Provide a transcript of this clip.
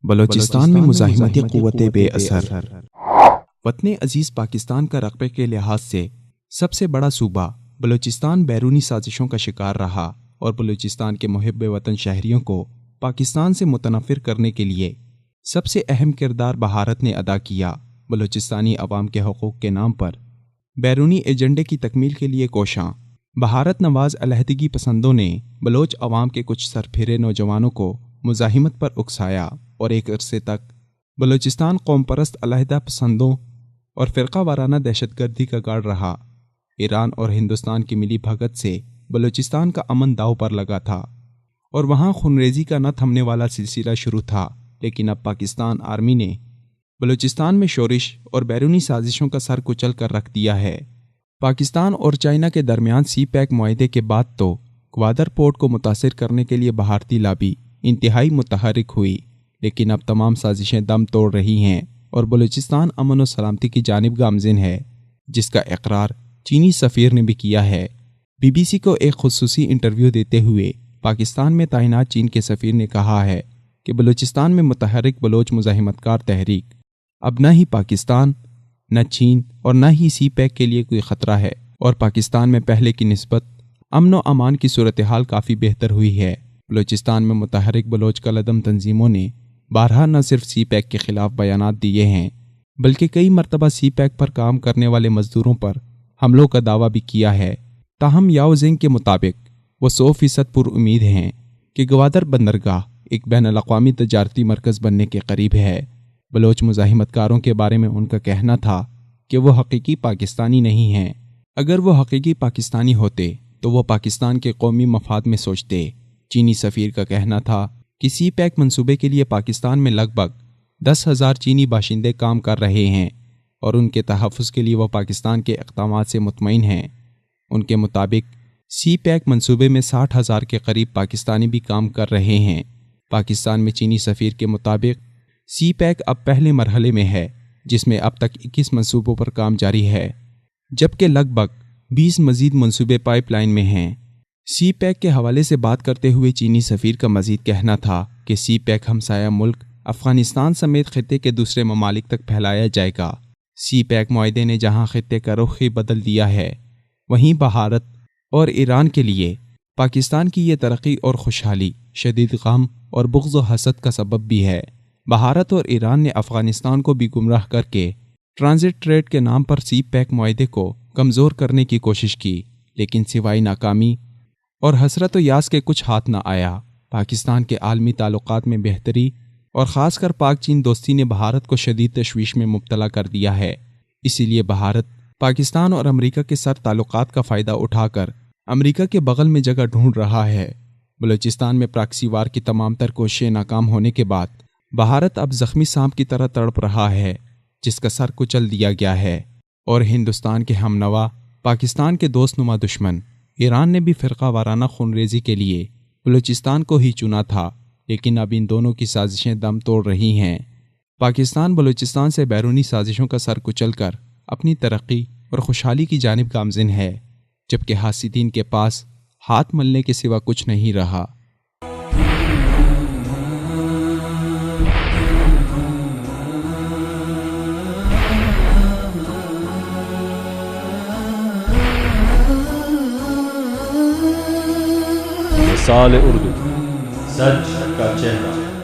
بلوچستان میں مزاحمتی قوتیں بے اثر۔ وطن عزیز پاکستان کا رقبے کے لحاظ سے سب سے بڑا صوبہ بلوچستان بیرونی سازشوں کا شکار رہا اور بلوچستان کے محب وطن شہریوں کو پاکستان سے متنفر کرنے کے لیے سب سے اہم کردار بھارت نے ادا کیا۔ بلوچستانی عوام کے حقوق کے نام پر بیرونی ایجنڈے کی تکمیل کے لیے کوشاں بھارت نواز علیحدگی پسندوں نے بلوچ عوام کے کچھ سرپھرے نوجوانوں کو مزاحمت پر اکسایا اور ایک عرصے تک بلوچستان قوم پرست علیحدہ پسندوں اور فرقہ وارانہ دہشت گردی کا گاڑ رہا۔ ایران اور ہندوستان کی ملی بھگت سے بلوچستان کا امن داؤ پر لگا تھا اور وہاں خونریزی کا نہ تھمنے والا سلسلہ شروع تھا، لیکن اب پاکستان آرمی نے بلوچستان میں شورش اور بیرونی سازشوں کا سر کچل کر رکھ دیا ہے۔ پاکستان اور چائنا کے درمیان سی پیک معاہدے کے بعد تو گوادر پورٹ کو متاثر کرنے کے لیے بھارتی لابی انتہائی متحرک ہوئی، لیکن اب تمام سازشیں دم توڑ رہی ہیں اور بلوچستان امن و سلامتی کی جانب گامزن ہے، جس کا اقرار چینی سفیر نے بھی کیا ہے۔ بی بی سی کو ایک خصوصی انٹرویو دیتے ہوئے پاکستان میں تعینات چین کے سفیر نے کہا ہے کہ بلوچستان میں متحرک بلوچ مزاحمت کار تحریک اب نہ ہی پاکستان، نہ چین اور نہ ہی سی پیک کے لیے کوئی خطرہ ہے، اور پاکستان میں پہلے کی نسبت امن و امان کی صورتحال کافی بہتر ہوئی ہے۔ بلوچستان میں متحرک بلوچ کالعدم تنظیموں نے بارہا نہ صرف سی پیک کے خلاف بیانات دیے ہیں، بلکہ کئی مرتبہ سی پیک پر کام کرنے والے مزدوروں پر حملوں کا دعویٰ بھی کیا ہے۔ تاہم یاو زینگ کے مطابق وہ 100% پر امید ہیں کہ گوادر بندرگاہ ایک بین الاقوامی تجارتی مرکز بننے کے قریب ہے۔ بلوچ مزاحمت کاروں کے بارے میں ان کا کہنا تھا کہ وہ حقیقی پاکستانی نہیں ہیں۔ اگر وہ حقیقی پاکستانی ہوتے تو وہ پاکستان کے قومی مفاد میں سوچتے۔ چینی سفیر کا کہنا تھا کہ سی پیک منصوبے کے لیے پاکستان میں لگ بھگ 10,000 چینی باشندے کام کر رہے ہیں اور ان کے تحفظ کے لیے وہ پاکستان کے اقدامات سے مطمئن ہیں۔ ان کے مطابق سی پیک منصوبے میں 60,000 کے قریب پاکستانی بھی کام کر رہے ہیں۔ پاکستان میں چینی سفیر کے مطابق سی پیک اب پہلے مرحلے میں ہے، جس میں اب تک 21 منصوبوں پر کام جاری ہے، جبکہ لگ بھگ 20 مزید منصوبے پائپ لائن میں ہیں۔ سی پیک کے حوالے سے بات کرتے ہوئے چینی سفیر کا مزید کہنا تھا کہ سی پیک ہمسایہ ملک افغانستان سمیت خطے کے دوسرے ممالک تک پھیلایا جائے گا۔ سی پیک معاہدے نے جہاں خطے کا رخ ہی بدل دیا ہے، وہیں بھارت اور ایران کے لیے پاکستان کی یہ ترقی اور خوشحالی شدید غم اور بغض و حسد کا سبب بھی ہے۔ بھارت اور ایران نے افغانستان کو بھی گمراہ کر کے ٹرانزٹ ٹریڈ کے نام پر سی پیک معاہدے کو کمزور کرنے کی کوشش کی، لیکن سوائے ناکامی اور حسرت و یاس کے کچھ ہاتھ نہ آیا۔ پاکستان کے عالمی تعلقات میں بہتری اور خاص کر پاک چین دوستی نے بھارت کو شدید تشویش میں مبتلا کر دیا ہے۔ اسی لیے بھارت پاکستان اور امریکہ کے سر تعلقات کا فائدہ اٹھا کر امریکہ کے بغل میں جگہ ڈھونڈ رہا ہے۔ بلوچستان میں پراکسی وار کی تمام تر کوششیں ناکام ہونے کے بعد بھارت اب زخمی سانپ کی طرح تڑپ رہا ہے، جس کا سر کچل دیا گیا ہے، اور ہندوستان کے ہم نوا پاکستان کے دوست نما دشمن ایران نے بھی فرقہ وارانہ خونریزی کے لیے بلوچستان کو ہی چنا تھا، لیکن اب ان دونوں کی سازشیں دم توڑ رہی ہیں۔ پاکستان بلوچستان سے بیرونی سازشوں کا سر کچل کر اپنی ترقی اور خوشحالی کی جانب گامزن ہے، جبکہ حاسدین کے پاس ہاتھ ملنے کے سوا کچھ نہیں رہا۔ مثال اردو، سچ کا چہرہ۔